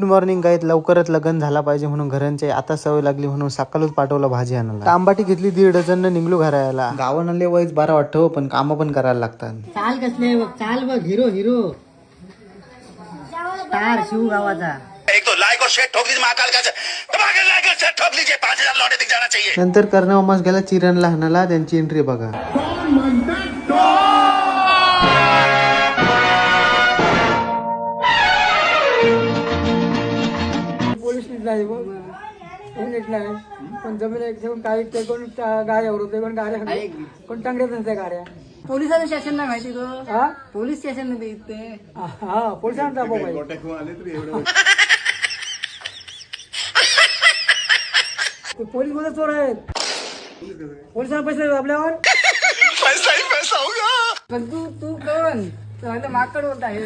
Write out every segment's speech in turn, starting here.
Good morning गाईत. लवकरच लग्न झाला पाहिजे म्हणून घरांची आता सवय लागली म्हणून सकाळच पाठवलं भाजी आणायला. आंबाटी घेतली 1.5 डझन निघलो घरायला. गावानले वयच बारा वाटतो पण काम पण करायला लागतात. चाल कसले बघ, चाल बघ, हिरो हिरो स्टार शिव गावाचा. एक तो लाइक और शेयर ठोक दीजिए महाकाल का धमाके लाइक और शेयर ठोक लीजिए 5000 लौटे दिख जाना चाहिए. नंतर कर्ण मास गेला चिरणला हाणाला. त्यांची एंट्री बघा. पोलीस नाही नाही पण जमीन एक काही ते कोण गाड्यावर होते कोण गाड्या कोण टांगड्यात नसते गाड्या. पोलिसाचं स्टेशन नाही माहिती तो. हा पोलीस स्टेशन मध्ये इथे हा पोलिसांचा पोलीस मध्ये चोर आहेत. पोलिसांना पैसे आपल्यावर पैसा ही पैसा होगा. पण तू कोण माकड होत आहे.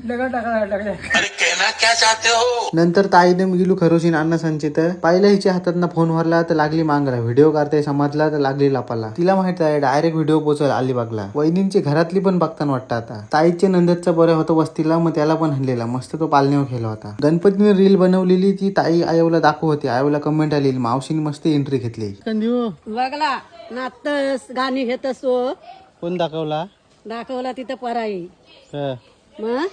टाकल्या अरे कहना क्या चाहते हो. नंतर ताईने गेलो खरोशीन अण्णा संचित. पाहिलं हिच्या हातात फोन वरला तर लागली मांगरा. व्हिडिओ काढताय समजला तर लागली लापाला. तिला माहित आहे डायरेक्ट व्हिडिओ पोचल अलिबागला. वहिनींची घरातली पण बघताना वाटतं आता. ताईचे नंदरचा बरं होतं वस्तीला मग त्याला पण हल्लेला. मस्त तो पालण्यावर खेळला होता. गणपतीने रील बनवलेली ती ताई आयोला दाखव होती. आयोला कमेंट आलेली. मावशीने मस्त एंट्री घेतली. बघला नाचतस गाणी घेतस कोण दाखवला तिथं पराई. मग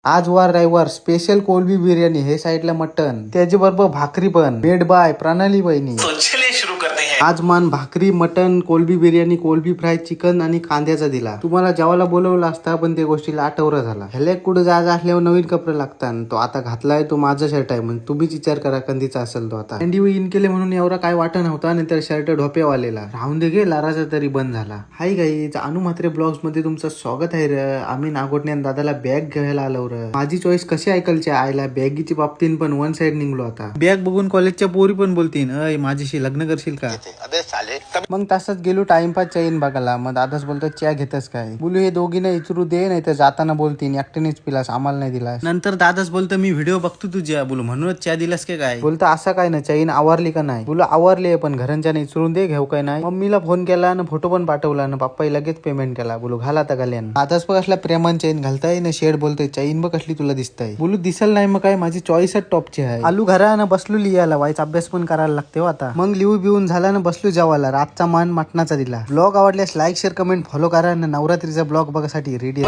आज वार रविवार स्पेशल कोलबी बिर्याणी. हे साईडला मटन त्याच्याबरोबर भाकरी पण मेड बाय प्रणाली बहिणी. तो चलिए शुरू करते हैं. आज मान भाकरी मटन कोलबी बिर्याणी कोलबी फ्राय चिकन आणि कांद्याचा दिला. तुम्हाला जेवायला बोलवलं असता पण त्या गोष्टीला आठवडा झाला. ह्याला कुठं जायचं असल्यावर नवीन कपडे लागतात. तो आता घातलाय तो माझा शर्ट आहे म्हणजे तुम्हीच विचार करा कंदीचा असेल तो आता. थंडी इन केले म्हणून एवढा काय वाटत नव्हता. नंतर शर्ट ढोपेवालेला राहून दे गे लाराचा तरी बंद झाला. हाय गाईज अनु म्हात्रे ब्लॉग्स मध्ये तुमचं स्वागत आहे र. आम्ही नागोटण्या दादाला बॅग घ्यायला आलो र. माझी चॉईस कशी ऐकलची आयला बॅगीची बाबतीन पण वन साइड निघलो आता. बॅग बघून कॉलेजच्या पोरी पण बोलतीन अय माझ्याशी लग्न करशील का. अबे साले मग तसंच गेलो टाइमपास चैन बघायला. मग दादाच बोलतात च्या घेतस काय. बोलू हे दोघींना इचरू दे नाही तर जाताना बोलतीन एकट्यानेच पिलास आम्हाला नाही दिलास. नंतर दादाच बोलतो मी व्हिडिओ बघतो तुझ्या. बोलू म्हणूनच च्या दिलास की काय. बोलतो असं काय ना चैन आवरली का नाही. बोलू आवरली पण घरांच्या इचरून दे घेऊ काय नाही. मम्मीला फोन केला आणि फोटो पण पाठवला ना पप्पाही लगेच पेमेंट केला. बोलू घाला आता घाल्यान. दादाच बघ असला प्रेमान चैन घालताय ना शेड बोलतोय चैन बघ कसली तुला दिसताय. बोलू दिसल नाही मग काय माझी चॉईसच टॉपची आहे. आलू घरा ना बसलो लिहायला. वाईचा अभ्यास पण करायला लागते आता. मग लिहू बिवून झाला ना बसलो जेवायला. रातचा मान मटणाचा दिला. ब्लॉग आवडल्यास लाईक शेअर कमेंट फॉलो करा. नवरात्रीचा ब्लॉग बघासाठी रेडी